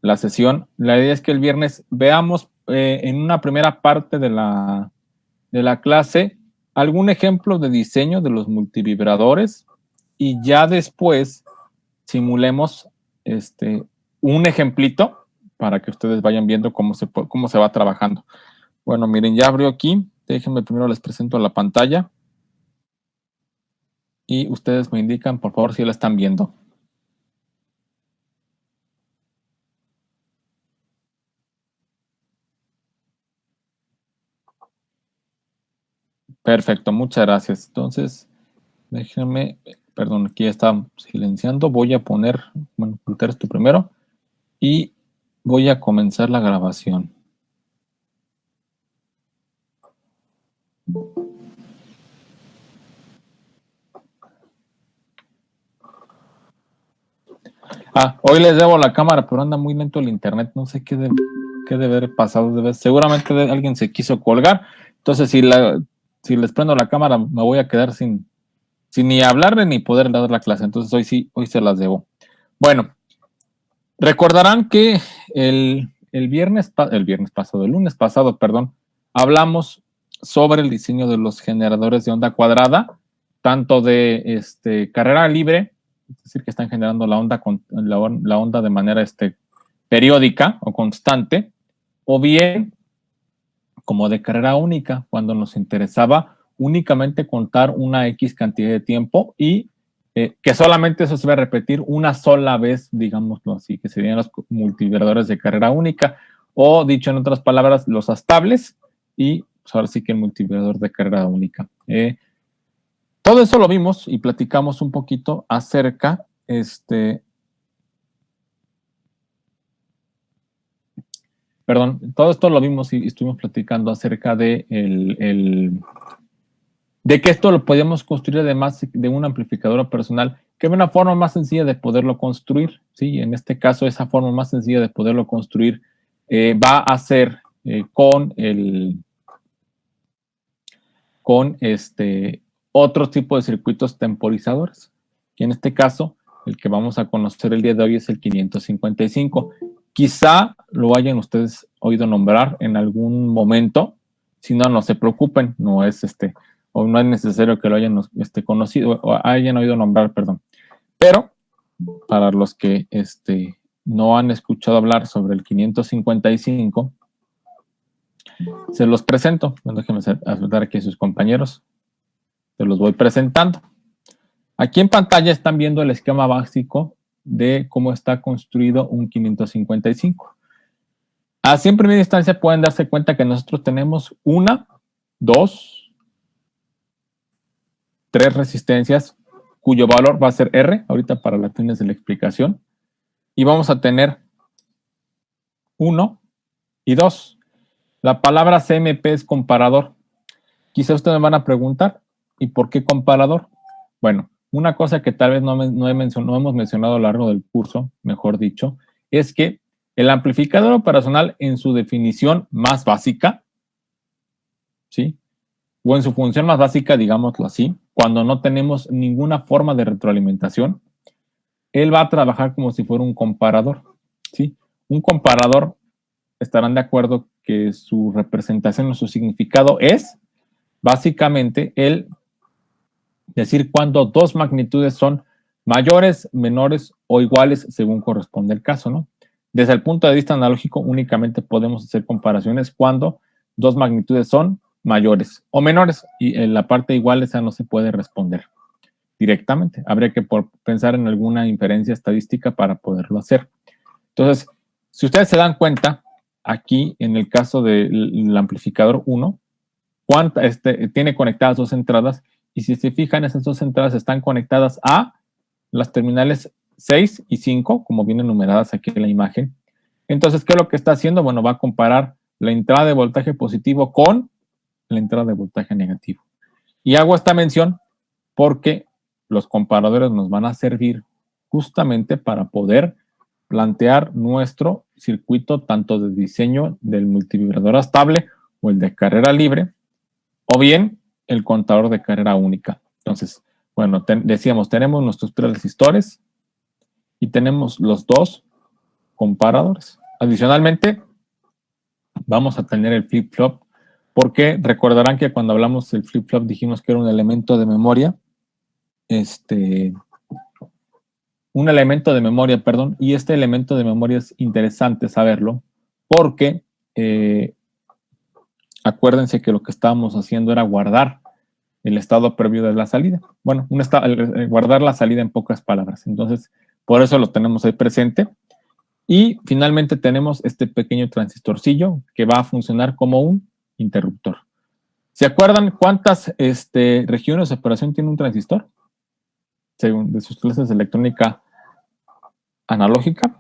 la sesión. La idea es que el viernes veamos en una primera parte de la clase algún ejemplo de diseño de los multivibradores y ya después simulemos un ejemplito para que ustedes vayan viendo cómo se va trabajando. Bueno, miren, ya abrió aquí. Déjenme primero les presento la pantalla y ustedes me indican, por favor, si la están viendo. Perfecto, muchas gracias. Entonces, déjenme, perdón, aquí ya está silenciando. Voy a ocultar esto primero y voy a comenzar la grabación. Hoy les debo la cámara, pero anda muy lento el internet. No sé qué debe haber pasado. Seguramente alguien se quiso colgar. Entonces, si les prendo la cámara, me voy a quedar sin ni hablarle ni poder dar la clase. Entonces, hoy se las debo. Bueno, recordarán que el lunes pasado, hablamos sobre el diseño de los generadores de onda cuadrada, tanto de carrera libre, es decir, que están generando la onda de manera periódica o constante, o bien como de carrera única, cuando nos interesaba únicamente contar una X cantidad de tiempo y que solamente eso se va a repetir una sola vez, digámoslo así, que serían los multivibradores de carrera única, o dicho en otras palabras, los astables, y pues ahora sí que el multivibrador de carrera única. Todo eso lo vimos y platicamos un poquito acerca, todo esto lo vimos y estuvimos platicando acerca de de que esto lo podíamos construir además de un amplificador personal, que es una forma más sencilla de poderlo construir, ¿sí? En este caso, esa forma más sencilla de poderlo construir va a ser con otro tipo de circuitos temporizadores, que en este caso, el que vamos a conocer el día de hoy es el 555. Quizá lo hayan ustedes oído nombrar en algún momento, si no, no se preocupen, no es o no es necesario que lo hayan conocido o hayan oído nombrar, perdón. Pero para los que no han escuchado hablar sobre el 555, se los presento. Bueno, déjenme saludar aquí a sus compañeros. Se los voy presentando. Aquí en pantalla están viendo el esquema básico de cómo está construido un 555. Así en primera instancia pueden darse cuenta que nosotros tenemos 1, 2, 3 resistencias cuyo valor va a ser R, ahorita para las fines de la explicación. Y vamos a tener 1 y 2. La palabra CMP es comparador. Quizá ustedes me van a preguntar, ¿y por qué comparador? Bueno, una cosa que tal vez no hemos mencionado a lo largo del curso, mejor dicho, es que el amplificador operacional en su definición más básica, ¿sí? O en su función más básica, digámoslo así, cuando no tenemos ninguna forma de retroalimentación, él va a trabajar como si fuera un comparador, ¿sí? Un comparador, estarán de acuerdo que su representación o su significado es básicamente el decir cuando dos magnitudes son mayores, menores o iguales según corresponde el caso, ¿no? Desde el punto de vista analógico únicamente podemos hacer comparaciones cuando dos magnitudes son mayores o menores y en la parte igual esa no se puede responder directamente. Habría que pensar en alguna inferencia estadística para poderlo hacer. Entonces, si ustedes se dan cuenta, aquí en el caso del amplificador 1, tiene conectadas dos entradas y si se fijan, esas dos entradas están conectadas a las terminales 6 y 5, como vienen numeradas aquí en la imagen. Entonces, ¿qué es lo que está haciendo? Bueno, va a comparar la entrada de voltaje positivo con la entrada de voltaje negativo. Y hago esta mención porque los comparadores nos van a servir justamente para poder plantear nuestro circuito tanto de diseño del multivibrador estable o el de carrera libre, o bien el contador de carrera única. Entonces, bueno, decíamos, tenemos nuestros 3 resistores y tenemos los 2 comparadores. Adicionalmente, vamos a tener el flip-flop, porque recordarán que cuando hablamos del flip-flop dijimos que era un elemento de memoria, perdón, y este elemento de memoria es interesante saberlo, porque acuérdense que lo que estábamos haciendo era guardar el estado previo de la salida. Bueno, guardar la salida en pocas palabras. Entonces, por eso lo tenemos ahí presente. Y finalmente tenemos este pequeño transistorcillo que va a funcionar como un interruptor. ¿Se acuerdan cuántas regiones de operación tiene un transistor? Según de sus clases de electrónica analógica.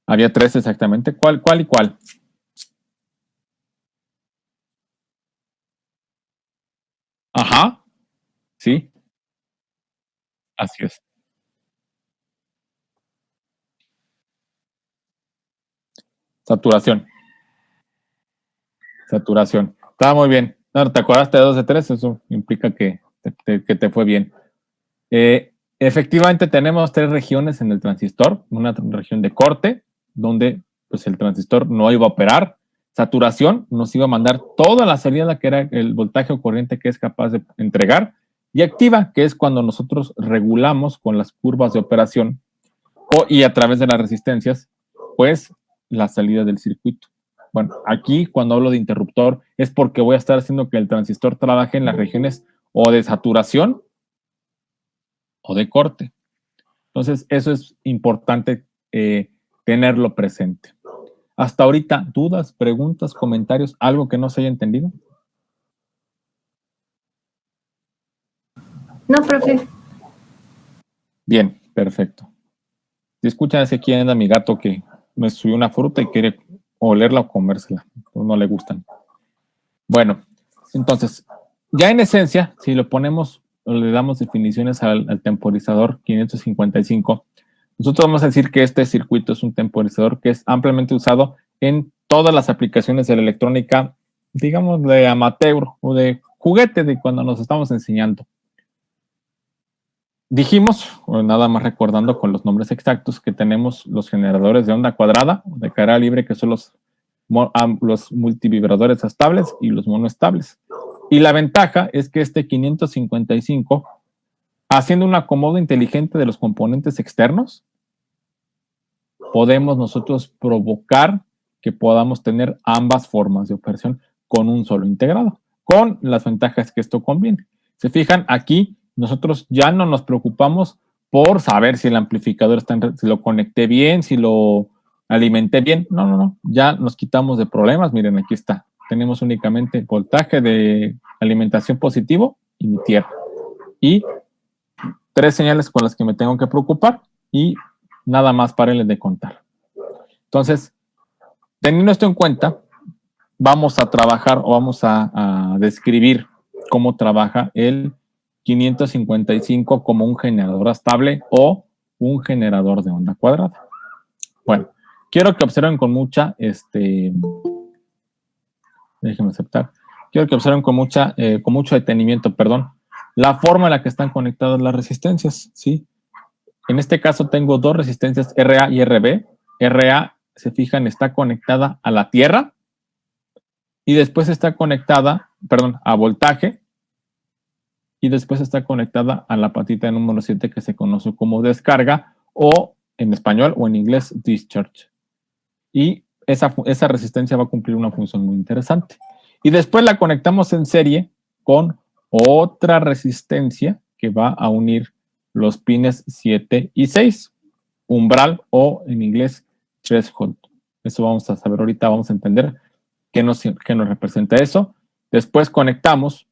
Había 3 exactamente. ¿Cuál y cuál? Ajá, sí, así es. Saturación. Saturación. Estaba muy bien. No, ¿te acordaste de 2 de 3? Eso implica que te fue bien. Efectivamente tenemos 3 regiones en el transistor. Una región de corte, donde pues, el transistor no iba a operar. Saturación nos iba a mandar toda la salida, que era el voltaje o corriente que es capaz de entregar. Y activa, que es cuando nosotros regulamos con las curvas de operación y a través de las resistencias, pues la salida del circuito. Bueno, aquí cuando hablo de interruptor es porque voy a estar haciendo que el transistor trabaje en las regiones o de saturación o de corte. Entonces, eso es importante tenerlo presente. Hasta ahorita, ¿dudas, preguntas, comentarios, algo que no se haya entendido? No, profe. Bien, perfecto. Si escuchan, es que aquí anda mi gato que me subió una fruta y quiere olerla o comérsela. No le gustan. Bueno, entonces, ya en esencia, si lo ponemos o le damos definiciones al temporizador 555, nosotros vamos a decir que este circuito es un temporizador que es ampliamente usado en todas las aplicaciones de la electrónica, digamos, de amateur o de juguete de cuando nos estamos enseñando. Dijimos, nada más recordando con los nombres exactos, que tenemos los generadores de onda cuadrada, de carga libre, que son los multivibradores estables y los monoestables. Y la ventaja es que este 555, haciendo un acomodo inteligente de los componentes externos, podemos nosotros provocar que podamos tener ambas formas de operación con un solo integrado, con las ventajas que esto conviene. Se fijan, aquí nosotros ya no nos preocupamos por saber si el amplificador si lo conecté bien, si lo alimenté bien. No. Ya nos quitamos de problemas. Miren, aquí está. Tenemos únicamente voltaje de alimentación positivo y mi tierra. Y 3 señales con las que me tengo que preocupar y nada más, párenle de contar. Entonces, teniendo esto en cuenta, vamos a trabajar o vamos a describir cómo trabaja el 555 como un generador estable o un generador de onda cuadrada. Bueno, quiero que observen con mucha, déjenme aceptar, quiero que observen con mucho detenimiento, perdón, la forma en la que están conectadas las resistencias, ¿sí? En este caso tengo 2 resistencias RA y RB. RA, se fijan, está conectada a la tierra y después está conectada, perdón, a voltaje y después está conectada a la patita número 7 que se conoce como descarga o en español o en inglés discharge. Y esa resistencia va a cumplir una función muy interesante. Y después la conectamos en serie con otra resistencia que va a unir los pines 7 y 6, umbral o en inglés threshold. Eso vamos a saber ahorita, vamos a entender qué nos representa eso. Después conectamos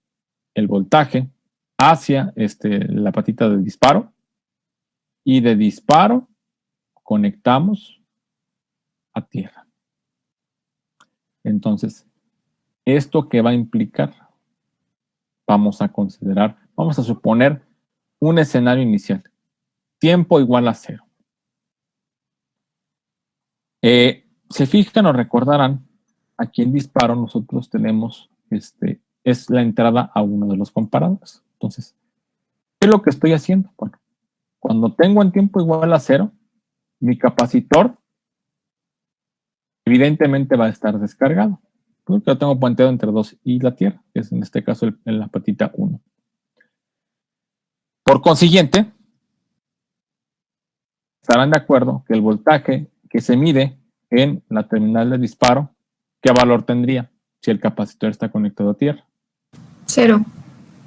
el voltaje hacia la patita de disparo y de disparo conectamos a tierra. Entonces, ¿esto qué va a implicar? Vamos a considerar, vamos a suponer un escenario inicial. Tiempo igual a 0. Se fijan o recordarán aquí en disparo nosotros tenemos, es la entrada a uno de los comparadores. Entonces, ¿qué es lo que estoy haciendo? Bueno, cuando tengo en tiempo igual a 0, mi capacitor evidentemente va a estar descargado, porque lo tengo puenteado entre 2 y la Tierra, que es en este caso en la patita 1. Por consiguiente, estarán de acuerdo que el voltaje que se mide en la terminal de disparo, ¿qué valor tendría si el capacitor está conectado a Tierra? 0.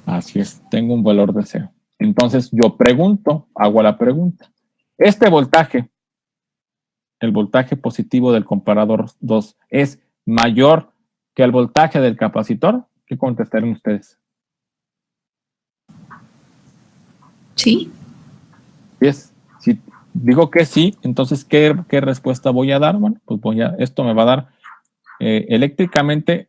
Así es, tengo un valor de 0. Entonces yo pregunto, hago la pregunta. Este voltaje, el voltaje positivo del comparador 2, ¿es mayor que el voltaje del capacitor? ¿Qué contestarán ustedes? Sí. Si digo que sí, entonces ¿qué respuesta voy a dar? Bueno, pues esto me va a dar eléctricamente,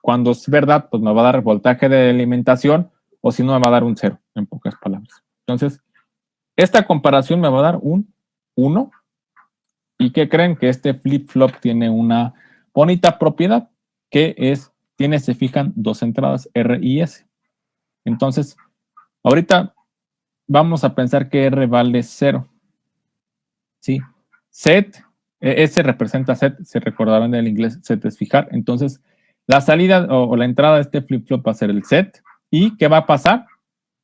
cuando es verdad, pues me va a dar voltaje de alimentación, o si no me va a dar un 0, en pocas palabras. Entonces, esta comparación me va a dar un 1. ¿Y qué creen? Que este flip-flop tiene una bonita propiedad, que es, se fijan, dos entradas, R y S. Entonces, ahorita vamos a pensar que R vale 0. ¿Sí? Set, S representa set, se recordarán del inglés, set es fijar. Entonces, la salida o la entrada de este flip-flop va a ser el set. ¿Y qué va a pasar?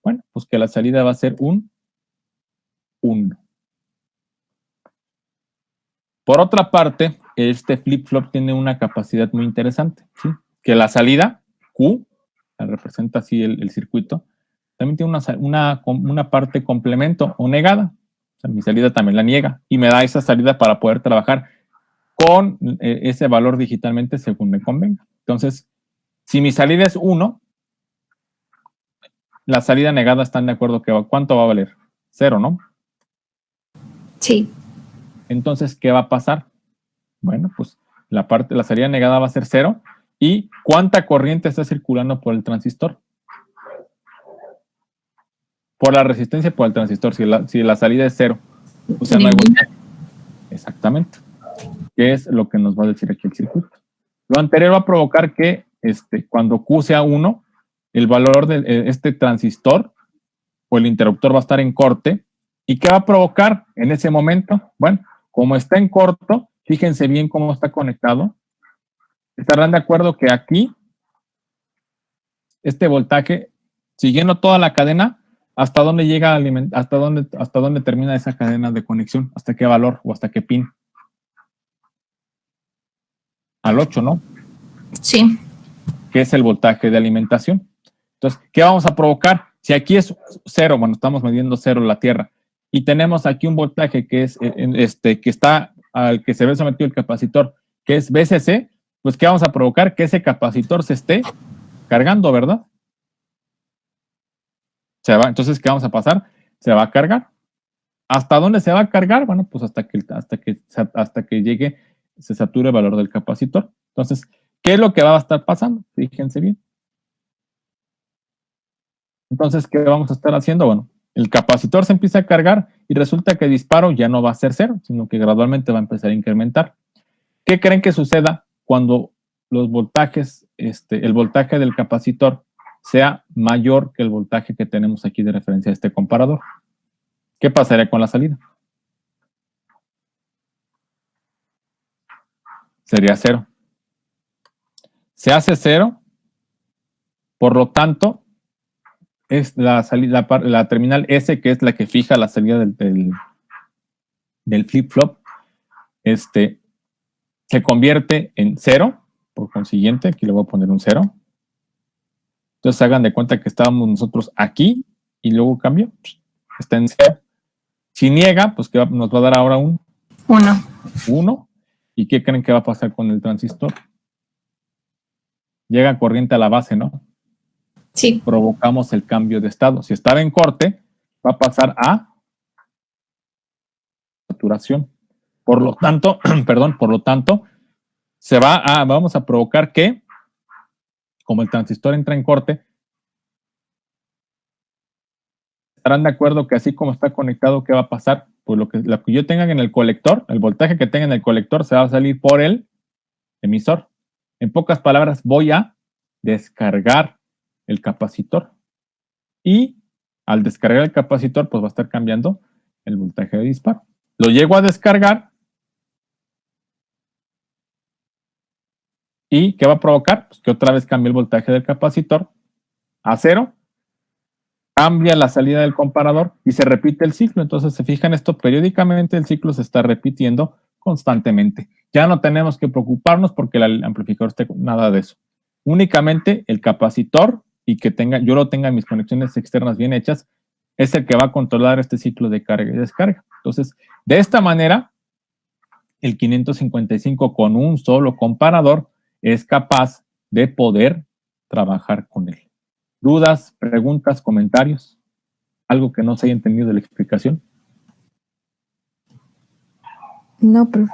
Bueno, pues que la salida va a ser un 1. Por otra parte, este flip-flop tiene una capacidad muy interesante, ¿sí? Que la salida, Q, representa así el circuito, también tiene una parte complemento o negada. O sea, mi salida también la niega y me da esa salida para poder trabajar con ese valor digitalmente según me convenga. Entonces, si mi salida es 1, la salida negada están de acuerdo que ¿cuánto va a valer? 0, ¿no? Sí. Entonces, ¿qué va a pasar? Bueno, pues la salida negada va a ser 0. ¿Y cuánta corriente está circulando por el transistor? Por la resistencia por el transistor. Si la salida es 0, o sea, no hay voltaje. Exactamente. ¿Qué es lo que nos va a decir aquí el circuito? Lo anterior va a provocar que cuando Q sea 1, el valor de este transistor o el interruptor va a estar en corte. ¿Y qué va a provocar en ese momento? Bueno, como está en corto, fíjense bien cómo está conectado. Estarán de acuerdo que aquí, este voltaje, siguiendo toda la cadena, ¿hasta dónde llega hasta dónde termina esa cadena de conexión? ¿Hasta qué valor o hasta qué pin? Al 8, ¿no? Sí. Que es el voltaje de alimentación. Entonces, ¿qué vamos a provocar? Si aquí es 0, bueno, estamos midiendo 0 la Tierra, y tenemos aquí un voltaje que es que está al que se ve sometido el capacitor, que es VCC, pues ¿qué vamos a provocar? Que ese capacitor se esté cargando, ¿verdad? Entonces, ¿qué vamos a pasar? Se va a cargar. ¿Hasta dónde se va a cargar? Bueno, pues hasta que llegue, se sature el valor del capacitor. Entonces, ¿qué es lo que va a estar pasando? Fíjense bien. Entonces, ¿qué vamos a estar haciendo? Bueno, el capacitor se empieza a cargar y resulta que el disparo ya no va a ser 0, sino que gradualmente va a empezar a incrementar. ¿Qué creen que suceda cuando los voltajes, el voltaje del capacitor sea mayor que el voltaje que tenemos aquí de referencia a este comparador? ¿Qué pasaría con la salida? Sería 0. Se hace 0, por lo tanto, es la terminal S, que es la que fija la salida del flip-flop, se convierte en 0, por consiguiente, aquí le voy a poner un 0. Entonces hagan de cuenta que estábamos nosotros aquí y luego cambio, está en 0. Si niega, pues nos va a dar ahora un 1. ¿Y qué creen que va a pasar con el transistor? Llega corriente a la base, ¿no? Sí. Provocamos el cambio de estado. Si estaba en corte, va a pasar a saturación. Por lo tanto, vamos a provocar que, como el transistor entra en corte, estarán de acuerdo que así como está conectado, ¿qué va a pasar? Pues lo que yo tenga en el colector, el voltaje que tenga en el colector se va a salir por el emisor. En pocas palabras, voy a descargar el capacitor. Y al descargar el capacitor, pues va a estar cambiando el voltaje de disparo. Lo llego a descargar. ¿Y qué va a provocar? Pues que otra vez cambie el voltaje del capacitor a 0. Cambia la salida del comparador y se repite el ciclo. Entonces, se fijan esto, periódicamente el ciclo se está repitiendo constantemente. Ya no tenemos que preocuparnos porque el amplificador esté nada de eso. Únicamente el capacitor y que yo lo tenga en mis conexiones externas bien hechas, es el que va a controlar este ciclo de carga y descarga. Entonces, de esta manera, el 555 con un solo comparador es capaz de poder trabajar con él. ¿Dudas, preguntas, comentarios? ¿Algo que no se haya entendido de la explicación? No, profe.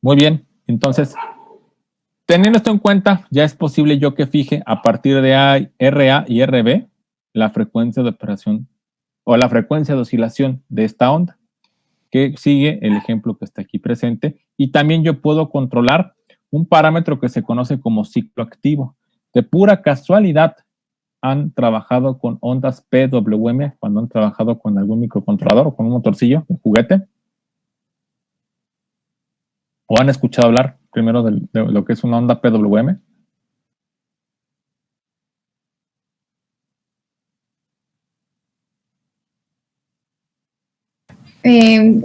Muy bien, entonces, teniendo esto en cuenta, ya es posible yo que fije a partir de RA y RB la frecuencia de operación o la frecuencia de oscilación de esta onda, que sigue el ejemplo que está aquí presente, y también yo puedo controlar un parámetro que se conoce como ciclo activo. De pura casualidad, han trabajado con ondas PWM cuando han trabajado con algún microcontrolador o con un motorcillo de juguete? ¿O han escuchado hablar primero de lo que es una onda PWM?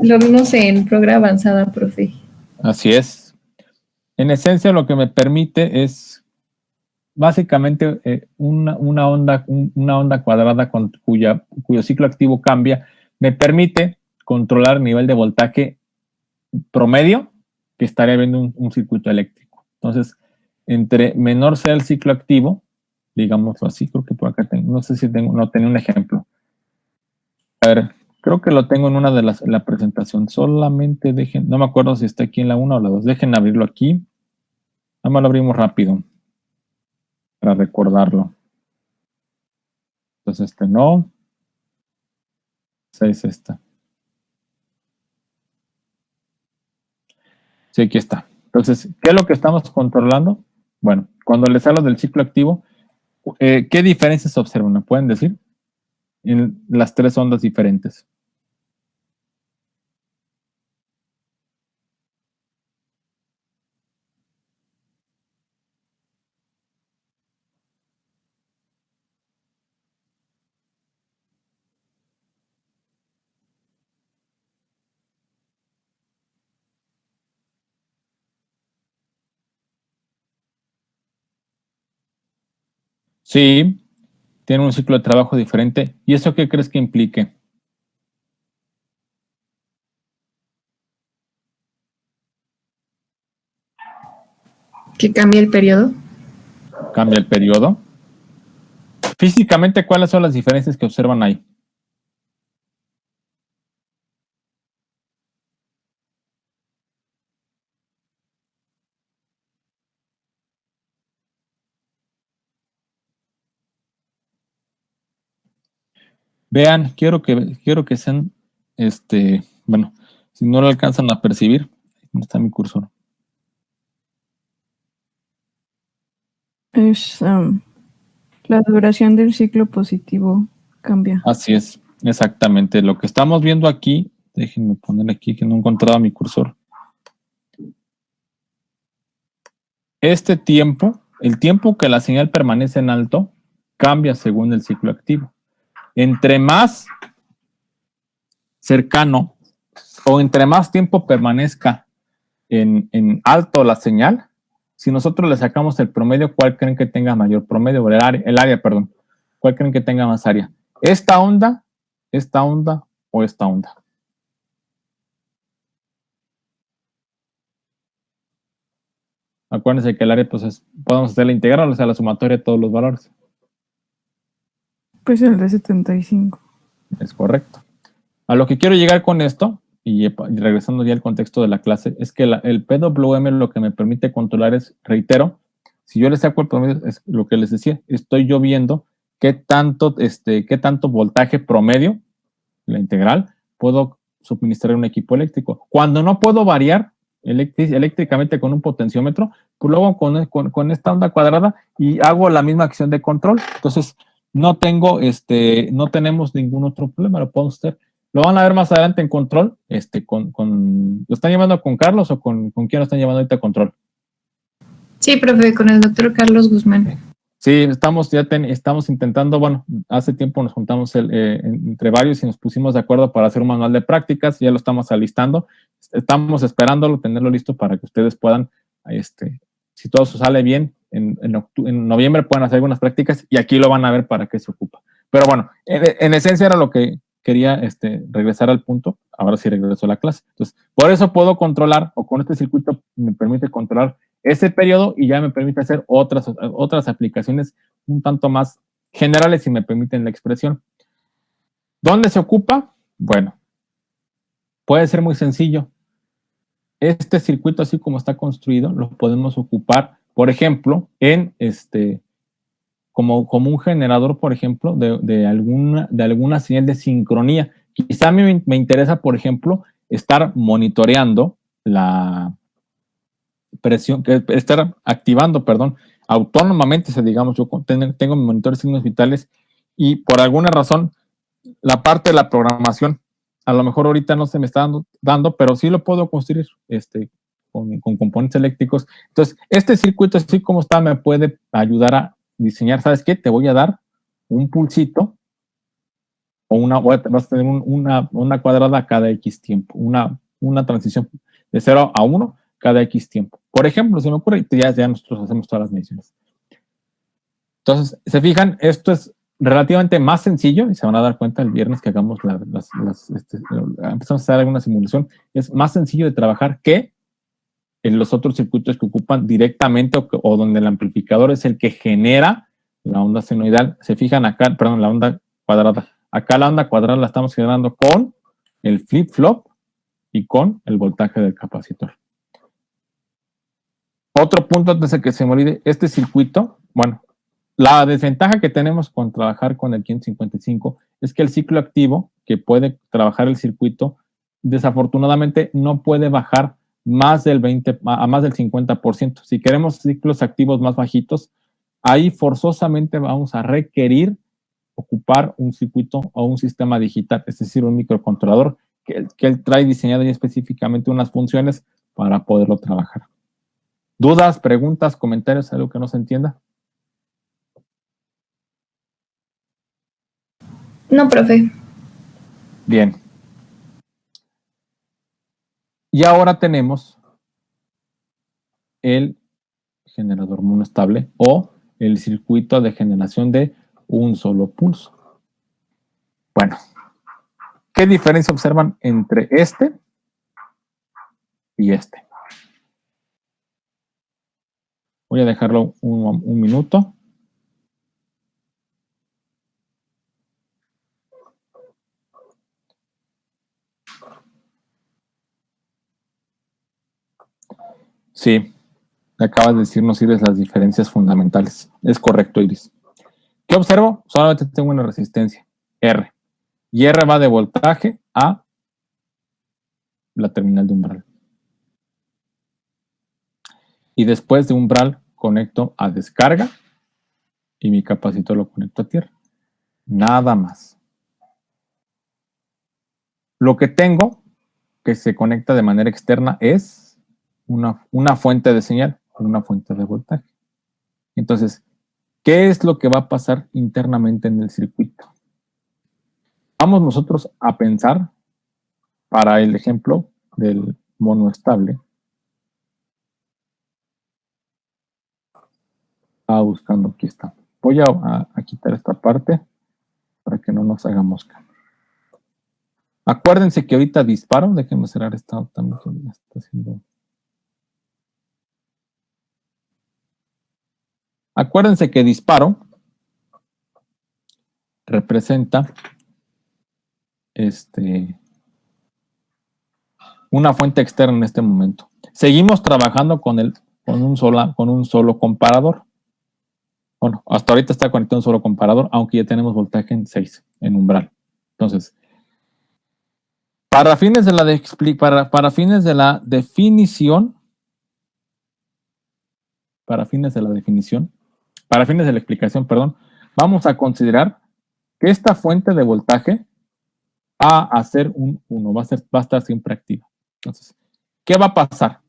Lo vimos en programa avanzada, profe. Así es. En esencia, lo que me permite es básicamente una onda cuadrada cuyo ciclo activo cambia, me permite controlar el nivel de voltaje promedio que estaría viendo un circuito eléctrico. Entonces, entre menor sea el ciclo activo, digámoslo así, creo que por acá tengo, no sé si no tenía un ejemplo. A ver, creo que lo tengo en una de la presentación. Solamente no me acuerdo si está aquí en la 1 o la 2. Dejen abrirlo aquí. Nada más lo abrimos rápido para recordarlo. Entonces, no. 6 esta. Sí, aquí está. Entonces, ¿qué es lo que estamos controlando? Bueno, cuando les hablo del ciclo activo, ¿qué diferencias se observan? ¿Me pueden decir? En las tres ondas diferentes. Sí, tiene un ciclo de trabajo diferente. ¿Y eso qué crees que implique? ¿Que cambie el periodo? Cambia el periodo. Físicamente, ¿cuáles son las diferencias que observan ahí? Vean, quiero que sean, bueno, si no lo alcanzan a percibir, ¿dónde está mi cursor? Es la duración del ciclo positivo cambia. Así es, exactamente. Lo que estamos viendo aquí, déjenme poner aquí que no encontraba mi cursor. Este tiempo, el tiempo que la señal permanece en alto, cambia según el ciclo activo. Entre más cercano o entre más tiempo permanezca en alto la señal, si nosotros le sacamos el promedio, ¿cuál creen que tenga mayor promedio? El área, perdón. ¿Cuál creen que tenga más área? ¿Esta onda o esta onda? Acuérdense que el área, pues, podemos hacer la integral, o sea, la sumatoria de todos los valores. Pues el de 75. Es correcto. A lo que quiero llegar con esto, y regresando ya al contexto de la clase, es que el PWM lo que me permite controlar es, reitero, si yo le saco el promedio, es lo que les decía, estoy yo viendo qué tanto voltaje promedio, la integral, puedo suministrar a un equipo eléctrico. Cuando no puedo variar, eléctricamente con un potenciómetro, pues luego con esta onda cuadrada y hago la misma acción de control. Entonces, no tenemos ningún otro problema, lo podemos hacer. Lo van a ver más adelante en control, ¿lo están llevando con Carlos o con quién lo están llevando ahorita a control? Sí, profe, con el doctor Carlos Guzmán. Sí, estamos intentando, bueno, hace tiempo nos juntamos entre varios y nos pusimos de acuerdo para hacer un manual de prácticas, ya lo estamos alistando, estamos esperándolo, tenerlo listo para que ustedes puedan, si todo sale bien, en noviembre pueden hacer algunas prácticas y aquí lo van a ver para qué se ocupa. Pero bueno, en esencia era lo que quería regresar al punto, ahora sí regreso a la clase. Entonces, por eso puedo controlar, o con este circuito me permite controlar ese periodo y ya me permite hacer otras aplicaciones un tanto más generales, si me permiten la expresión. ¿Dónde se ocupa? Bueno, puede ser muy sencillo. Este circuito, así como está construido, lo podemos ocupar, por ejemplo, como un generador, por ejemplo, de alguna señal de sincronía. Quizá a mí me interesa, por ejemplo, estar monitoreando la presión, estar activando, perdón, autónomamente, digamos, yo tengo mi monitor de signos vitales y por alguna razón la parte de la programación, a lo mejor ahorita no se me está dando, pero sí lo puedo construir con componentes eléctricos. Entonces, este circuito, así como está, me puede ayudar a diseñar, ¿sabes qué? Te voy a dar un pulsito o vas a tener una cuadrada cada X tiempo, una transición de 0 a 1 cada X tiempo. Por ejemplo, se me ocurre, y ya nosotros hacemos todas las mediciones. Entonces, se fijan, esto es relativamente más sencillo, y se van a dar cuenta el viernes que hagamos empezamos a hacer alguna simulación, es más sencillo de trabajar que en los otros circuitos que ocupan directamente o donde el amplificador es el que genera la onda senoidal. Se fijan acá, perdón, la onda cuadrada. Acá la onda cuadrada la estamos generando con el flip-flop y con el voltaje del capacitor. Otro punto antes de que se me olvide, este circuito, bueno, la desventaja que tenemos con trabajar con el 555 es que el ciclo activo que puede trabajar el circuito, desafortunadamente no puede bajar más del 50%. Si queremos ciclos activos más bajitos, ahí forzosamente vamos a requerir ocupar un circuito o un sistema digital, es decir, un microcontrolador que él trae diseñado ya específicamente unas funciones para poderlo trabajar. ¿Dudas, preguntas, comentarios, algo que no se entienda? No, profe. Bien. Y ahora tenemos el generador monostable o el circuito de generación de un solo pulso. Bueno, ¿qué diferencia observan entre este y este? Voy a dejarlo un minuto. Sí, acabas de decirnos, Iris, las diferencias fundamentales. Es correcto, Iris. ¿Qué observo? Solamente tengo una resistencia, R. Y R va de voltaje a la terminal de umbral. Y después de umbral conecto a descarga y mi capacitor lo conecto a tierra. Nada más. Lo que tengo que se conecta de manera externa es una fuente de señal, una fuente de voltaje. Entonces, ¿qué es lo que va a pasar internamente en el circuito? Vamos nosotros a pensar, para el ejemplo del monoestable, buscando, aquí está. Voy a quitar esta parte para que no nos hagamos cambios. Acuérdense que ahorita disparo, déjenme cerrar esta también que me está haciendo. Acuérdense que disparo representa una fuente externa en este momento. Seguimos trabajando con un solo comparador. Bueno, hasta ahorita está conectado un solo comparador, aunque ya tenemos voltaje en 6, en umbral. Entonces, Para fines de la para fines de la definición, para fines de la explicación, perdón, vamos a considerar que esta fuente de voltaje va a ser un 1, va a estar siempre activa. Entonces, ¿qué va a pasar?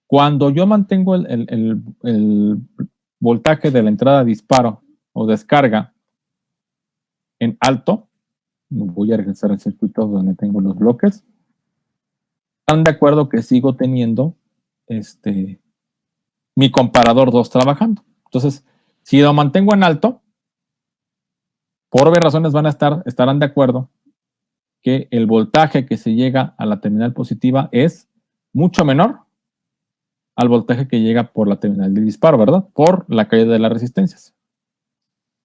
Cuando yo mantengo el voltaje de la entrada disparo o descarga en alto, voy a regresar al circuito donde tengo los bloques, están de acuerdo que sigo teniendo mi comparador 2 trabajando. Entonces, si lo mantengo en alto, por obvias razones estarán de acuerdo que el voltaje que se llega a la terminal positiva es mucho menor al voltaje que llega por la terminal de disparo, ¿verdad? Por la caída de las resistencias.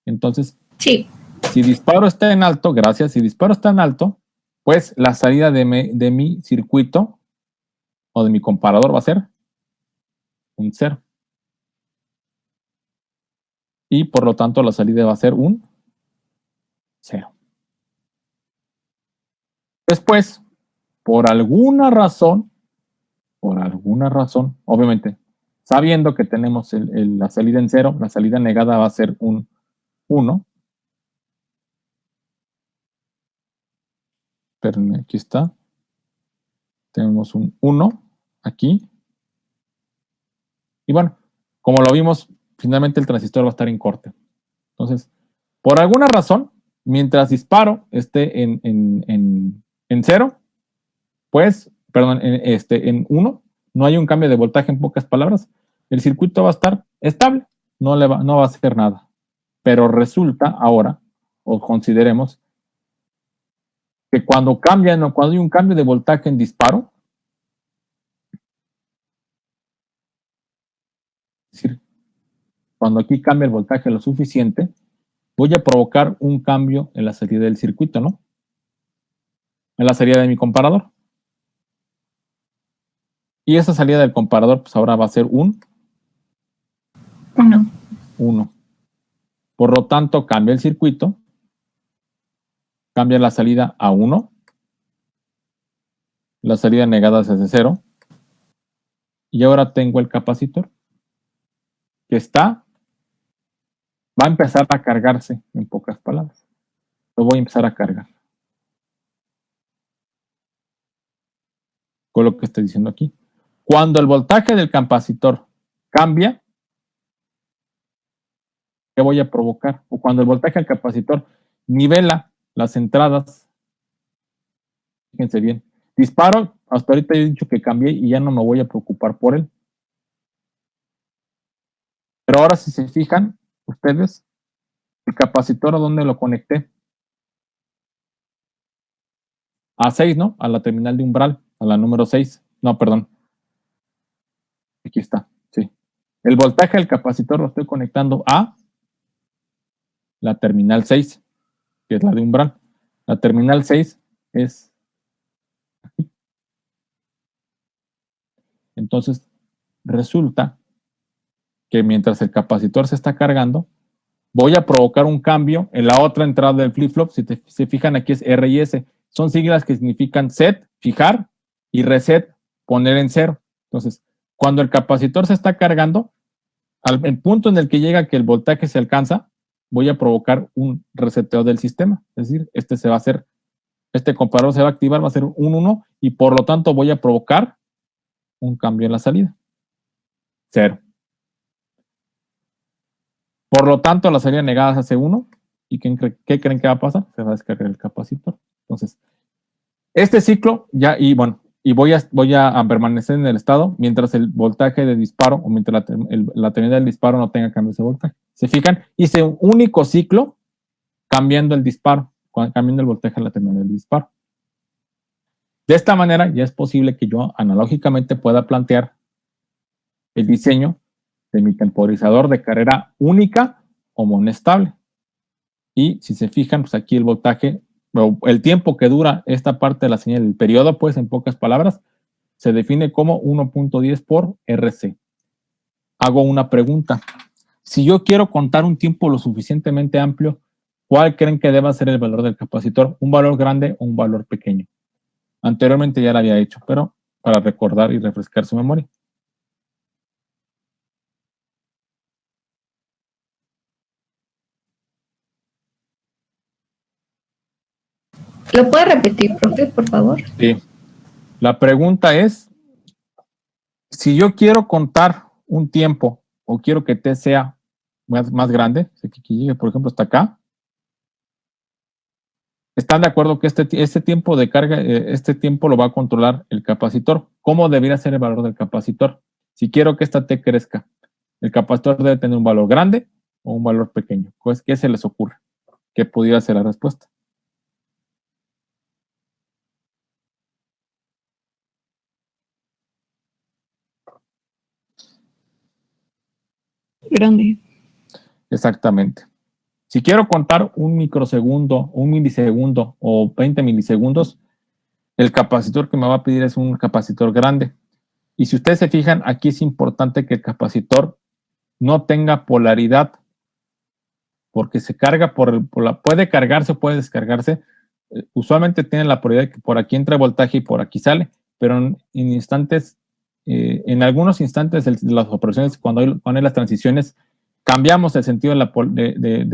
Entonces, Sí. si disparo está en alto, si disparo está en alto, pues la salida de mi circuito o de mi comparador va a ser un 0. Y por lo tanto la salida va a ser un 0. Después, por alguna razón, obviamente, sabiendo que tenemos la salida en 0, la salida negada va a ser un 1. Espérenme, aquí está. Tenemos un 1 aquí. Y bueno, como lo vimos, finalmente el transistor va a estar en corte. Entonces, por alguna razón, mientras disparo esté en 0, pues, perdón, en 1, no hay un cambio de voltaje, en pocas palabras, el circuito va a estar estable, no va a hacer nada. Pero resulta ahora, o consideremos, que cuando hay un cambio de voltaje en disparo, es decir, cuando aquí cambia el voltaje lo suficiente, voy a provocar un cambio en la salida del circuito, ¿no? En la salida de mi comparador. Y esa salida del comparador, pues ahora va a ser un 1. Por lo tanto, cambia el circuito, cambia la salida a 1, la salida negada es de 0, y ahora tengo el capacitor que va a empezar a cargarse, en pocas palabras. Lo voy a empezar a cargar. Con lo que estoy diciendo aquí. Cuando el voltaje del capacitor cambia, ¿qué voy a provocar? O cuando el voltaje del capacitor nivela las entradas, fíjense bien, disparo, hasta ahorita he dicho que cambié y ya no me voy a preocupar por él. Pero ahora si se fijan, ustedes, el capacitor, ¿a dónde lo conecté? A 6, ¿no? A la terminal de umbral, a la número 6. No, perdón. Aquí está, sí. El voltaje del capacitor lo estoy conectando a la terminal 6, que es la de umbral. La terminal 6 es aquí. Entonces, resulta que mientras el capacitor se está cargando, voy a provocar un cambio en la otra entrada del flip-flop. Si se fijan, aquí es R y S. Son siglas que significan set, fijar, y reset, poner en 0. Entonces, cuando el capacitor se está cargando, el punto en el que llega que el voltaje se alcanza, voy a provocar un reseteo del sistema. Es decir, este comparador se va a activar, va a ser un 1, y por lo tanto voy a provocar un cambio en la salida. 0. Por lo tanto, la salida negada se hace 1. ¿Y qué creen que va a pasar? Se va a descargar el capacitor. Entonces, este ciclo ya, y bueno, y voy a permanecer en el estado mientras el voltaje de disparo o mientras la terminal del disparo no tenga cambios de voltaje. ¿Se fijan? Hice un único ciclo cambiando el disparo, cambiando el voltaje a la terminal del disparo. De esta manera ya es posible que yo analógicamente pueda plantear el diseño de mi temporizador de carrera única o monestable. Y si se fijan, pues aquí el voltaje, el tiempo que dura esta parte de la señal, el periodo, pues en pocas palabras, se define como 1.10 por RC. Hago una pregunta. Si yo quiero contar un tiempo lo suficientemente amplio ¿Cuál creen que deba ser el valor del capacitor? ¿Un valor grande o un valor pequeño? Anteriormente ya lo había hecho, pero para recordar y refrescar su memoria. ¿Lo puede repetir, profe, por favor? Sí. La pregunta es, si yo quiero contar un tiempo o quiero que T sea más grande, que llegue, por ejemplo, hasta acá, ¿están de acuerdo que este tiempo de carga, este tiempo lo va a controlar el capacitor? ¿Cómo debería ser el valor del capacitor? Si quiero que esta T crezca, ¿el capacitor debe tener un valor grande o un valor pequeño? Pues, ¿qué se les ocurre? ¿Qué pudiera ser la respuesta? Grande. Exactamente. Si quiero contar un microsegundo, un milisegundo o 20 milisegundos, el capacitor que me va a pedir es un capacitor grande. Y si ustedes se fijan, aquí es importante que el capacitor no tenga polaridad, porque se carga puede cargarse o puede descargarse. Usualmente tiene la polaridad que por aquí entra voltaje y por aquí sale, pero en instantes, en algunos instantes de las operaciones, cuando hay las transiciones, cambiamos el sentido de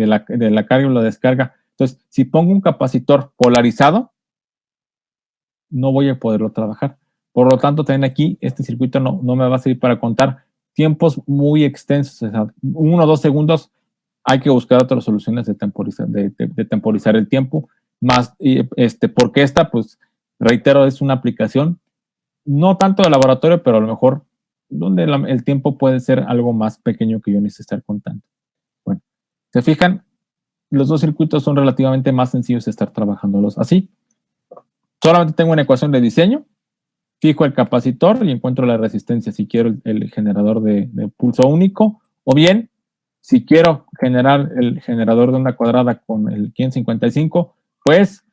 la carga o la descarga. Entonces, si pongo un capacitor polarizado, no voy a poderlo trabajar. Por lo tanto, también aquí este circuito no me va a servir para contar tiempos muy extensos, o sea, 1 o 2 segundos. Hay que buscar otras soluciones de temporizar el tiempo, más porque esta, pues, reitero, es una aplicación no tanto de laboratorio, pero a lo mejor donde el tiempo puede ser algo más pequeño que yo necesito estar contando. Bueno, se fijan, los dos circuitos son relativamente más sencillos de estar trabajándolos así. Solamente tengo una ecuación de diseño, fijo el capacitor y encuentro la resistencia si quiero el generador de pulso único, o bien, si quiero generar el generador de onda cuadrada con el 555, pues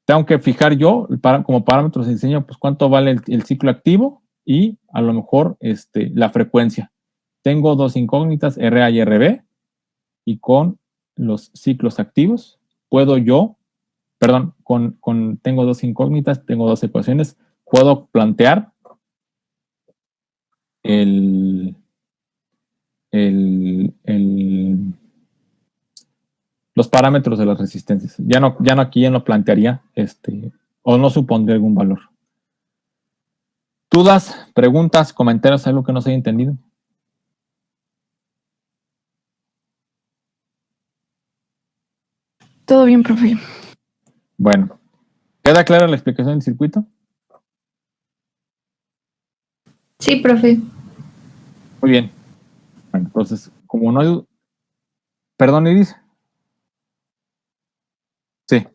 tengo que fijar yo como parámetros de diseño, pues cuánto vale el ciclo activo y a lo mejor la frecuencia. Tengo dos incógnitas, RA y RB, y con los ciclos activos puedo yo, perdón, tengo dos incógnitas, tengo dos ecuaciones, puedo plantear los parámetros de las resistencias. Ya no aquí ya no plantearía o no supondría algún valor. ¿Dudas, preguntas, comentarios, algo que no se haya entendido? Todo bien, profe. Bueno, ¿queda clara la explicación del circuito? Sí, profe. Muy bien. Bueno, entonces, como no hay... Perdón, Iris. Sí.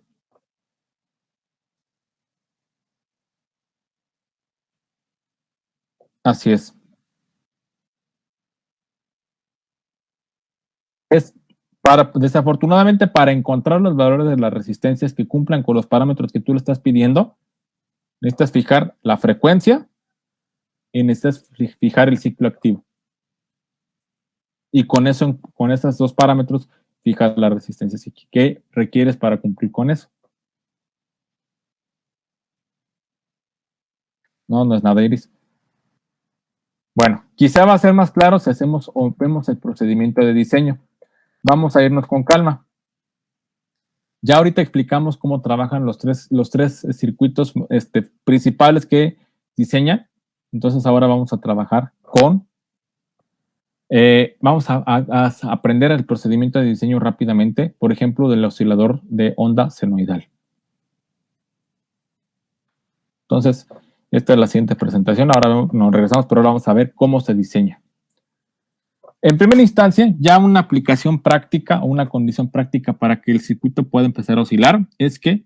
Así es. Desafortunadamente, para encontrar los valores de las resistencias que cumplan con los parámetros que tú le estás pidiendo, necesitas fijar la frecuencia y necesitas fijar el ciclo activo. Y con esos dos parámetros, fijar la resistencia. ¿Qué requieres para cumplir con eso? No es nada, Iris. Bueno, quizá va a ser más claro si hacemos o vemos el procedimiento de diseño. Vamos a irnos con calma. Ya ahorita explicamos cómo trabajan los tres circuitos principales que diseñan. Entonces ahora vamos a trabajar vamos a aprender el procedimiento de diseño rápidamente, por ejemplo, del oscilador de onda senoidal. Entonces, esta es la siguiente presentación. Ahora nos regresamos, pero ahora vamos a ver cómo se diseña. En primera instancia, ya una aplicación práctica o una condición práctica para que el circuito pueda empezar a oscilar es que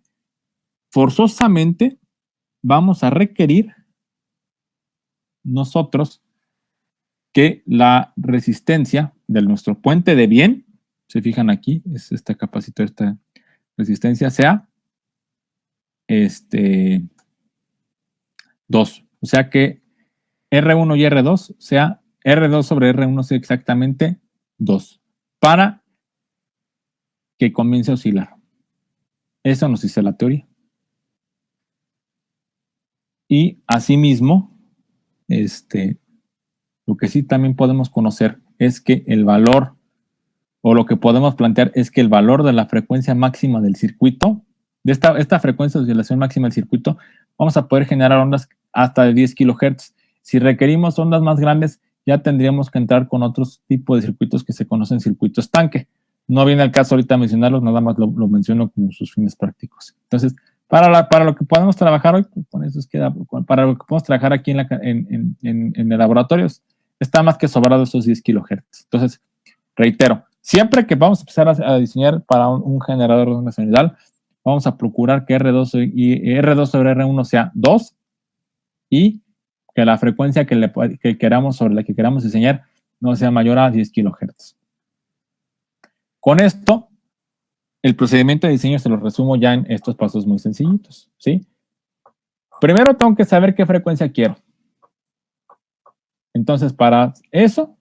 forzosamente vamos a requerir nosotros que la resistencia de nuestro puente de bien, se fijan aquí, es esta capacitor, esta resistencia, sea 2. O sea que R1 y R2 sea R2 sobre R1 sea exactamente 2. Para que comience a oscilar. Eso nos dice la teoría. Y asimismo, lo que sí también podemos conocer es que el valor, o lo que podemos plantear es que el valor de la frecuencia máxima del circuito, de esta frecuencia de oscilación máxima del circuito, vamos a poder generar ondas hasta de 10 kHz. Si requerimos ondas más grandes, ya tendríamos que entrar con otros tipos de circuitos que se conocen circuitos tanque. No viene al caso ahorita mencionarlos, nada más lo menciono como sus fines prácticos. Entonces, para lo que podemos trabajar hoy, con eso queda, para lo que podemos trabajar aquí en el laboratorio, está más que sobrado esos 10 kHz. Entonces, reitero, siempre que vamos a empezar a diseñar para un generador de onda sinusoidal, vamos a procurar que R2 sobre R1 sea 2 y que la frecuencia que queramos, sobre la que queramos diseñar, no sea mayor a 10 kHz. Con esto, el procedimiento de diseño se lo resumo ya en estos pasos muy sencillitos, ¿sí? Primero tengo que saber qué frecuencia quiero. Entonces, para eso,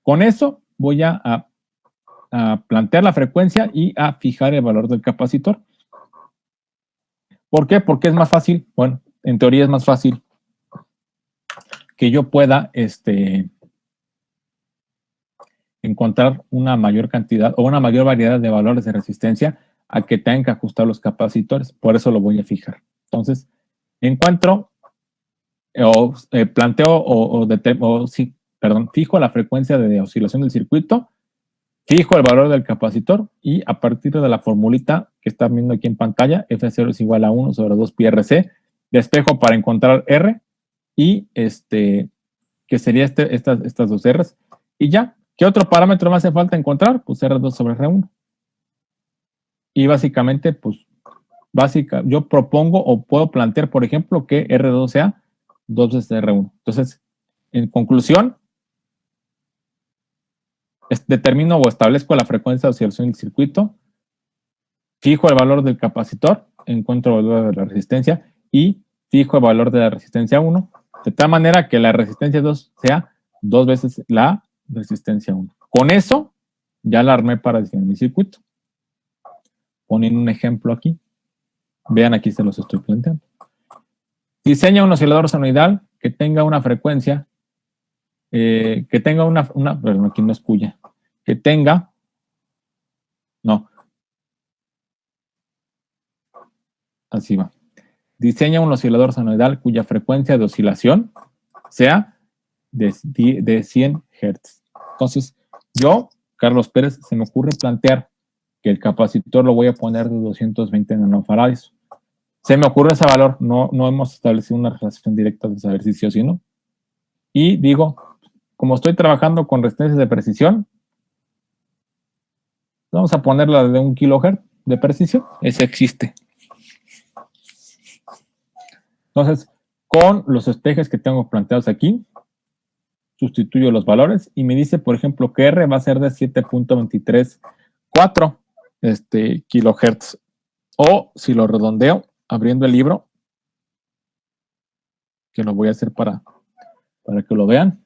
con eso voy a plantear la frecuencia y a fijar el valor del capacitor. ¿Por qué? Porque es más fácil, bueno, en teoría es más fácil que yo pueda encontrar una mayor cantidad o una mayor variedad de valores de resistencia a que tengan que ajustar los capacitores. Por eso lo voy a fijar. Entonces, encuentro fijo la frecuencia de oscilación del circuito, fijo el valor del capacitor y a partir de la formulita que están viendo aquí en pantalla, F0 es igual a 1 sobre 2 pi RC, despejo para encontrar R y que sería estas dos R's. Y ya, ¿qué otro parámetro me hace falta encontrar? Pues R2 sobre R1. Y básicamente, pues, yo propongo o puedo plantear, por ejemplo, que R2 sea 2 veces R1. Entonces, en conclusión, determino o establezco la frecuencia de oscilación del circuito, fijo el valor del capacitor, encuentro el valor de la resistencia y fijo el valor de la resistencia 1, de tal manera que la resistencia 2 sea 2 veces la resistencia 1. Con eso, ya la armé para diseñar mi circuito. Poniendo un ejemplo aquí. Vean, aquí se los estoy planteando. Diseña un oscilador sinusoidal que tenga una frecuencia, perdón, aquí no es cuya, que tenga, no, así va. Diseña un oscilador sinusoidal cuya frecuencia de oscilación sea de 100 Hz. Entonces, yo, Carlos Pérez, se me ocurre plantear que el capacitor lo voy a poner de 220 nanofarads. Se me ocurre ese valor, no hemos establecido una relación directa de saber si sí o si no. Y digo, como estoy trabajando con resistencias de precisión, vamos a ponerla de 1 kHz de precisión. Ese existe. Entonces, con los espejes que tengo planteados aquí, sustituyo los valores y me dice, por ejemplo, que R va a ser de 7.234 kHz. O si lo redondeo, abriendo el libro, que lo voy a hacer para que lo vean.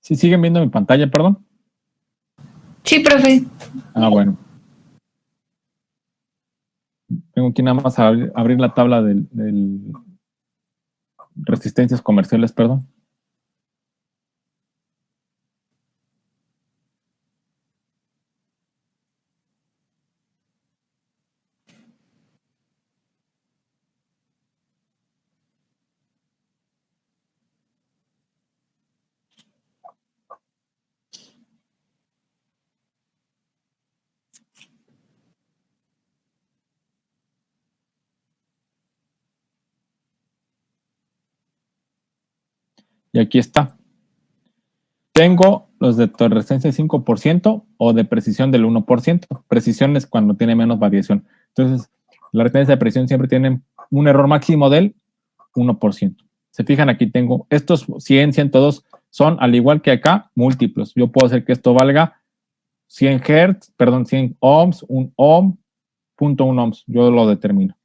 ¿Sí siguen viendo mi pantalla, perdón? Sí, profe. Ah, bueno. Tengo que nada más abrir la tabla del resistencias comerciales, perdón. Y aquí está. Tengo los de resistencia 5% o de precisión del 1%. Precisión es cuando tiene menos variación. Entonces, la resistencia de precisión siempre tiene un error máximo del 1%. Se fijan, aquí tengo estos 100, 102 son, al igual que acá, múltiplos. Yo puedo hacer que esto valga 100 ohms, 1 ohm, 0.1 ohms. Yo lo determino.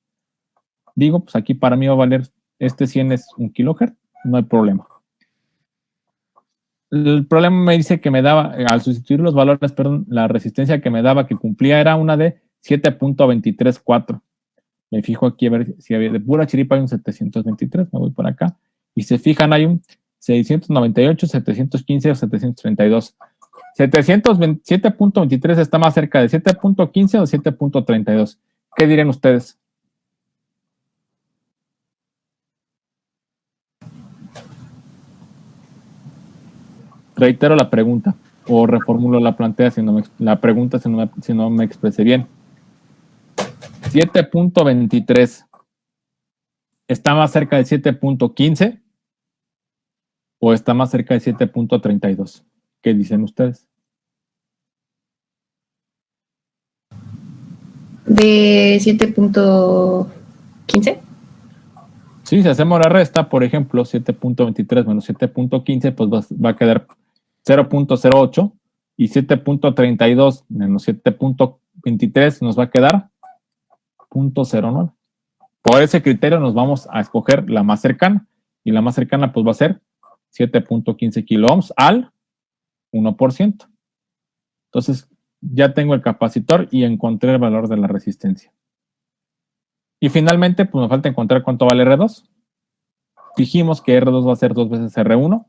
Digo, pues aquí para mí va a valer, este 100 es 1 kilohertz, no hay problema. El problema me dice que me daba, al sustituir los valores, perdón, la resistencia que me daba, que cumplía, era una de 7.234. Me fijo aquí a ver si había de pura chiripa, hay un 723, me voy por acá. Y se fijan, hay un 698, 715 o 732. 7.23 está más cerca de 7.15 o 7.32. ¿Qué dirían ustedes? Reitero la pregunta o reformulo la plantea la pregunta si no me expresé bien. 7.23 ¿está más cerca de 7.15 o está más cerca de 7.32? ¿Qué dicen ustedes? De 7.15. Sí, si hacemos la resta, por ejemplo, 7.23 menos 7.15, pues va a quedar 0.08 y 7.32 menos 7.23 nos va a quedar 0.09. Por ese criterio nos vamos a escoger la más cercana y la más cercana pues va a ser 7.15 kilo ohms al 1%. Entonces ya tengo el capacitor y encontré el valor de la resistencia. Y finalmente pues me falta encontrar cuánto vale R2. Dijimos que R2 va a ser 2 veces R1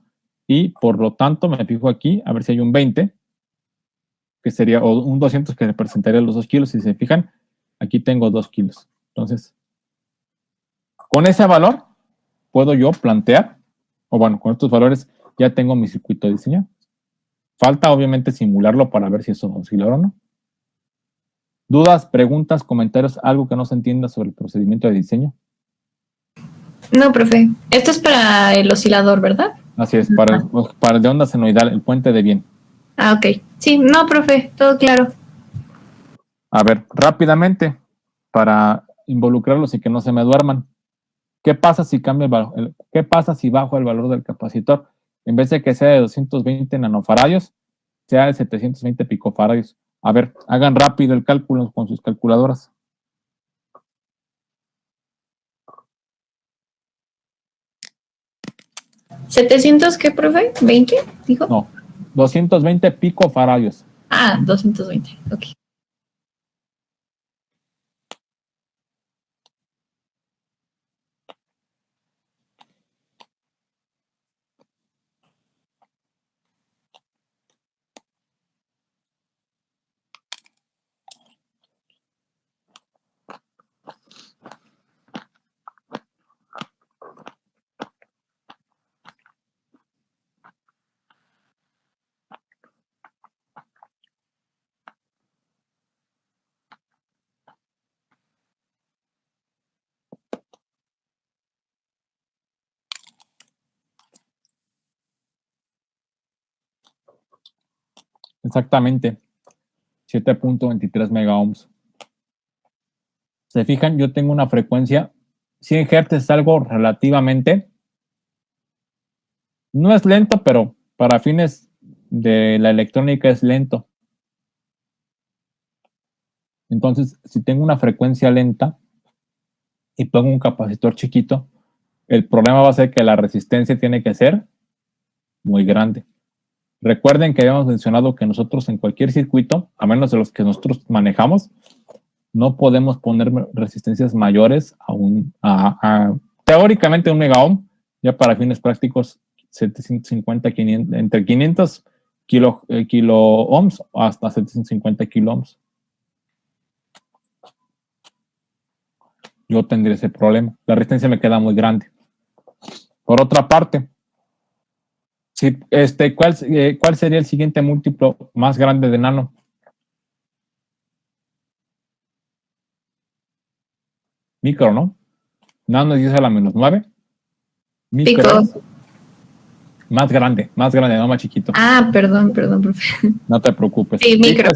y por lo tanto me fijo aquí a ver si hay un 20 que sería, o un 200 que representaría los 2 kilos. Si se fijan, aquí tengo 2 kilos. Entonces, con ese valor puedo yo plantear, o bueno, con estos valores ya tengo mi circuito diseñado. Falta obviamente simularlo para ver si eso oscila o no. ¿Dudas, preguntas, comentarios, algo que no se entienda sobre el procedimiento de diseño? No, profe. Esto es para el oscilador, ¿verdad? Así es, para el de onda senoidal, el puente de bien. Ah, ok. Sí, no, profe, todo claro. A ver, rápidamente, para involucrarlos y que no se me duerman. ¿Qué pasa si qué pasa si bajo el valor del capacitor? En vez de que sea de 220 nanofaradios, sea de 720 picofaradios. A ver, hagan rápido el cálculo con sus calculadoras. ¿700 qué, profe? ¿20? ¿Dijo? No, 220 picofaradios. Ah, 220. Ok. Exactamente. 7.23 megaohms. Se fijan, yo tengo una frecuencia, 100 Hz es algo relativamente, no es lento, pero para fines de la electrónica es lento. Entonces, si tengo una frecuencia lenta y pongo un capacitor chiquito, el problema va a ser que la resistencia tiene que ser muy grande. Recuerden que habíamos mencionado que nosotros en cualquier circuito, a menos de los que nosotros manejamos, no podemos poner resistencias mayores teóricamente 1 megaohm, ya para fines prácticos 750, 500, entre 500 kilo ohms hasta 750 kilo ohms. Yo tendría ese problema. La resistencia me queda muy grande. Por otra parte, ¿cuál sería el siguiente múltiplo más grande de nano? Micro, ¿no? Nano es 10 a la menos 9. Micro. Pico. Más grande, no más chiquito. Ah, perdón, profe. No te preocupes. Sí, micro.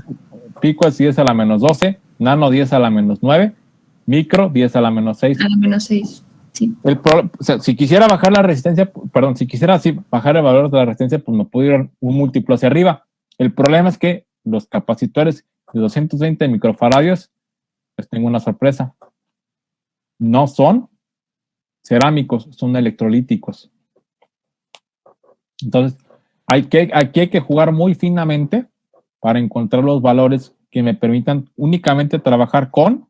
Pico es 10 a la menos 12, nano 10 a la menos 9, micro 10 a la menos 6. A la menos 6. Sí. O sea, si quisiera bajar la resistencia, perdón, si quisiera así bajar el valor de la resistencia, pues me puedo ir un múltiplo hacia arriba. El problema es que los capacitores de 220 microfaradios, pues tengo una sorpresa. No son cerámicos, son electrolíticos. Entonces, aquí hay que jugar muy finamente para encontrar los valores que me permitan únicamente trabajar con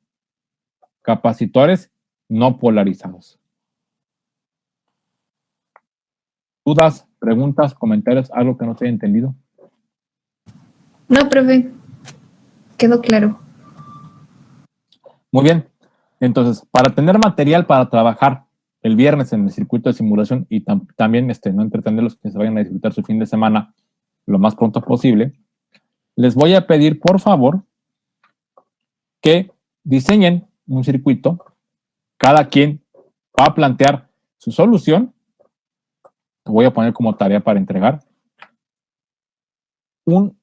capacitores no polarizados. ¿Dudas, preguntas, comentarios, algo que no se haya entendido? No, profe. Quedó claro. Muy bien. Entonces, para tener material para trabajar el viernes en el circuito de simulación y también no entretenerlos que se vayan a disfrutar su fin de semana lo más pronto posible, les voy a pedir, por favor, que diseñen un circuito. Cada quien va a plantear su solución. Voy a poner como tarea para entregar un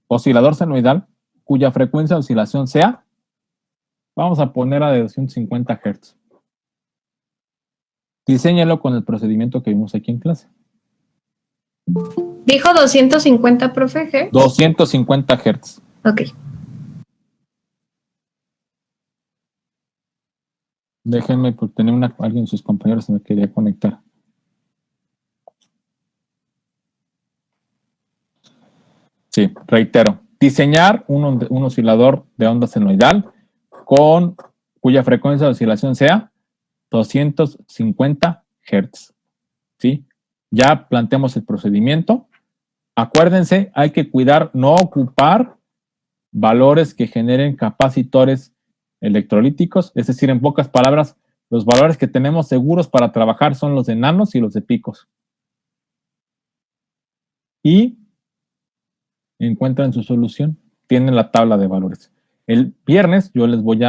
oscilador senoidal cuya frecuencia de oscilación sea, vamos a poner a de 250 Hz. Diséñalo con el procedimiento que vimos aquí en clase. ¿Dijo 250, profe? ¿G? 250 Hz. Ok. Déjenme, porque tenía alguien de sus compañeros se me quería conectar. Sí, reitero. Diseñar un oscilador de onda senoidal cuya frecuencia de oscilación sea 250 Hz. ¿Sí? Ya planteamos el procedimiento. Acuérdense, hay que cuidar no ocupar valores que generen capacitores electrolíticos, es decir, en pocas palabras, los valores que tenemos seguros para trabajar son los de nanos y los de picos. Y encuentran su solución, tienen la tabla de valores. El viernes yo les voy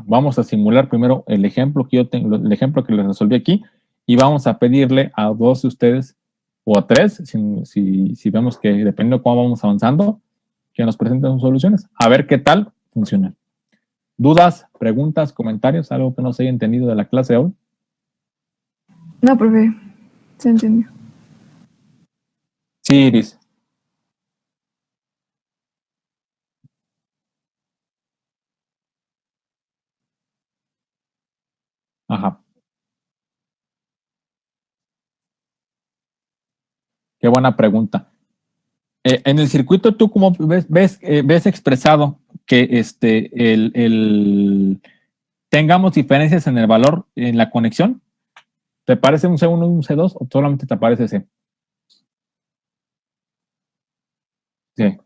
vamos a simular primero el ejemplo que yo tengo, el ejemplo que les resolví aquí, y vamos a pedirle a 2 de ustedes o a 3, si vemos que dependiendo de cómo vamos avanzando, que nos presenten sus soluciones, a ver qué tal funciona. ¿Dudas, preguntas, comentarios? ¿Algo que no se haya entendido de la clase de hoy? No, profe. Se entendió. Sí, Iris. Ajá. Qué buena pregunta. En el circuito, ¿tú cómo ves expresado que tengamos diferencias en el valor en la conexión? ¿Te parece un C1 y un C2 o solamente te aparece C? Sí.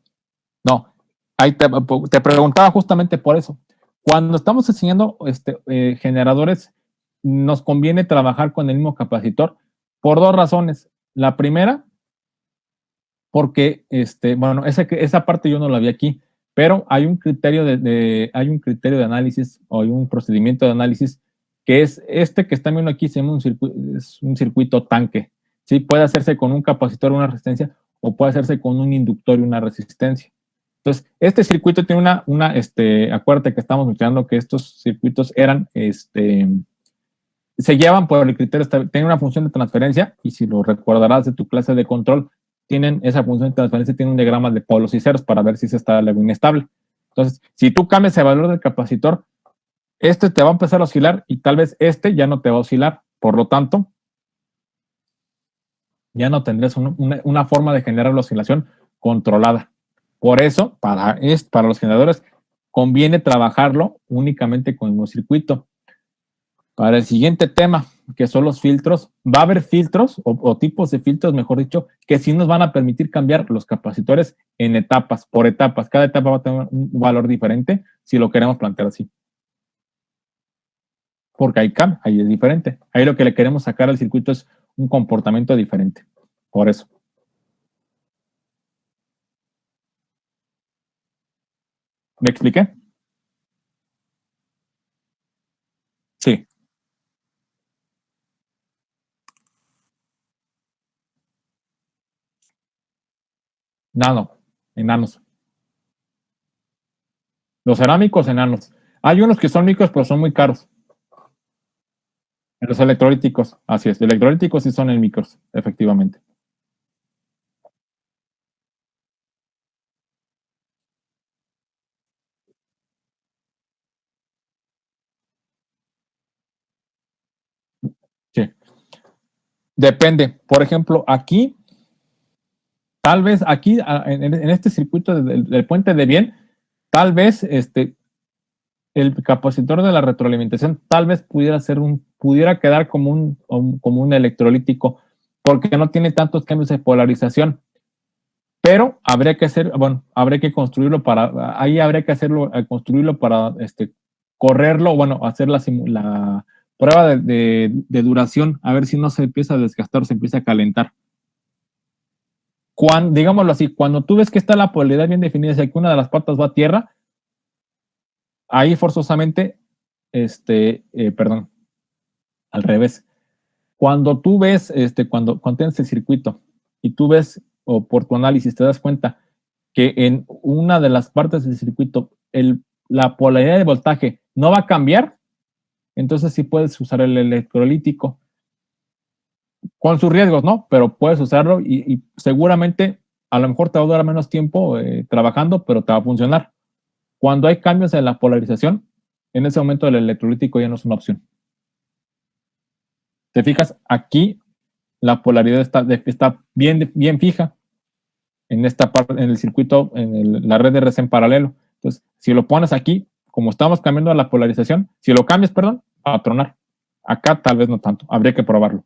No. Ahí te preguntaba justamente por eso. Cuando estamos enseñando generadores, nos conviene trabajar con el mismo capacitor por 2 razones. La primera, porque esa parte yo no la vi aquí, pero hay un criterio hay un criterio de análisis o hay un procedimiento de análisis que es que están viendo aquí, se llama un circuito tanque. ¿Sí? Puede hacerse con un capacitor y una resistencia o puede hacerse con un inductor y una resistencia. Entonces, este circuito tiene acuérdate que estamos mencionando que estos circuitos se llevan por el criterio, tienen una función de transferencia, y si lo recordarás de tu clase de control, tienen esa función de transferencia, tienen un diagrama de polos y ceros para ver si es estable o inestable. Entonces, si tú cambias el valor del capacitor, te va a empezar a oscilar y tal vez ya no te va a oscilar. Por lo tanto, ya no tendrás una forma de generar la oscilación controlada. Por eso, para los generadores, conviene trabajarlo únicamente con un circuito. Para el siguiente tema, que son los filtros, va a haber filtros o tipos de filtros, mejor dicho, que sí nos van a permitir cambiar los capacitores en etapas, por etapas. Cada etapa va a tener un valor diferente si lo queremos plantear así. Porque ahí es diferente. Ahí lo que le queremos sacar al circuito es un comportamiento diferente. Por eso. ¿Me expliqué? Sí. Enanos. Los cerámicos enanos. Hay unos que son micros, pero son muy caros. Los electrolíticos, así es. Electrolíticos sí son en micros, efectivamente. Sí. Depende. Por ejemplo, aquí, tal vez aquí, en este circuito del puente de bien, tal vez el capacitor de la retroalimentación tal vez pudiera quedar como un electrolítico, porque no tiene tantos cambios de polarización. Pero habría que construirlo ahí habría que construirlo para correrlo, hacer la prueba de duración, a ver si no se empieza a desgastar, se empieza a calentar. Digámoslo así, cuando tú ves que está la polaridad bien definida, si que una de las patas va a tierra, ahí forzosamente, perdón, al revés. Cuando tú ves, cuando tienes el circuito y tú ves, o por tu análisis te das cuenta que en una de las partes del circuito la polaridad de voltaje no va a cambiar, entonces sí puedes usar el electrolítico. Con sus riesgos, ¿no? Pero puedes usarlo y seguramente a lo mejor te va a durar menos tiempo trabajando, pero te va a funcionar. Cuando hay cambios en la polarización, en ese momento el electrolítico ya no es una opción. ¿Te fijas? Aquí la polaridad está bien fija en esta parte, en el circuito, la red de RC en paralelo. Entonces, si lo pones aquí, como estamos cambiando la polarización, si lo cambias, perdón, va a tronar. Acá tal vez no tanto, habría que probarlo.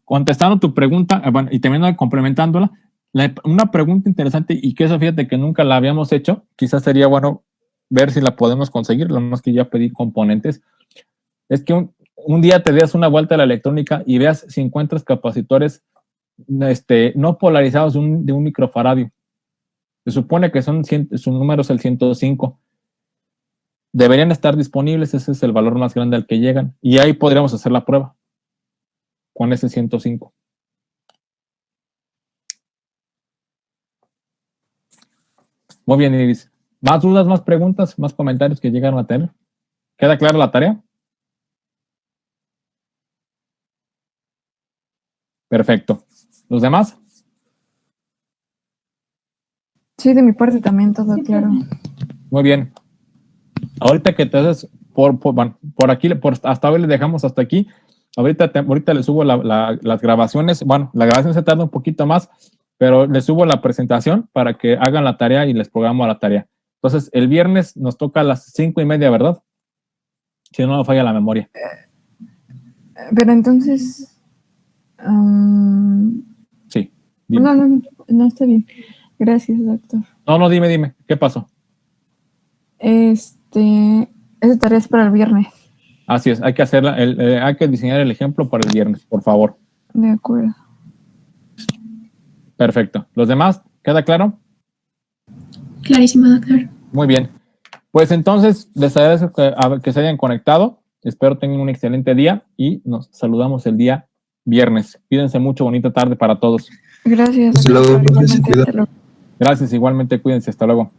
Contestando tu pregunta, y también complementándola, una pregunta interesante y que eso fíjate que nunca la habíamos hecho, quizás sería bueno ver si la podemos conseguir, lo más que ya pedí componentes, es que un día te des una vuelta a la electrónica y veas si encuentras capacitores no polarizados de un microfaradio. Se supone que su número es el 105. Deberían estar disponibles, ese es el valor más grande al que llegan, y ahí podríamos hacer la prueba con ese 105. Muy bien, Iris. ¿Más dudas, más preguntas, más comentarios que llegaron a tener? ¿Queda clara la tarea? Perfecto. ¿Los demás? Sí, de mi parte también, todo claro. Muy bien. Ahorita que te haces por aquí, hasta hoy le dejamos hasta aquí. Ahorita le subo las grabaciones. Bueno, la grabación se tarda un poquito más, pero le subo la presentación para que hagan la tarea y les programo la tarea. Entonces, el viernes nos toca a las 5:30, ¿verdad? Si no me falla la memoria. Pero entonces... Sí. Dime. No, está bien. Gracias, doctor. No, dime. ¿Qué pasó? Esa tarea es para el viernes. Así es, hay que hacerla, hay que diseñar el ejemplo para el viernes, por favor. De acuerdo. Perfecto. ¿Los demás? ¿Queda claro? Clarísimo, doctor. Muy bien. Pues entonces, les agradezco que se hayan conectado. Espero tengan un excelente día y nos saludamos el día viernes. Cuídense mucho, bonita tarde para todos. Gracias. Hasta luego, profe, se cuida. Gracias, igualmente, cuídense. Hasta luego.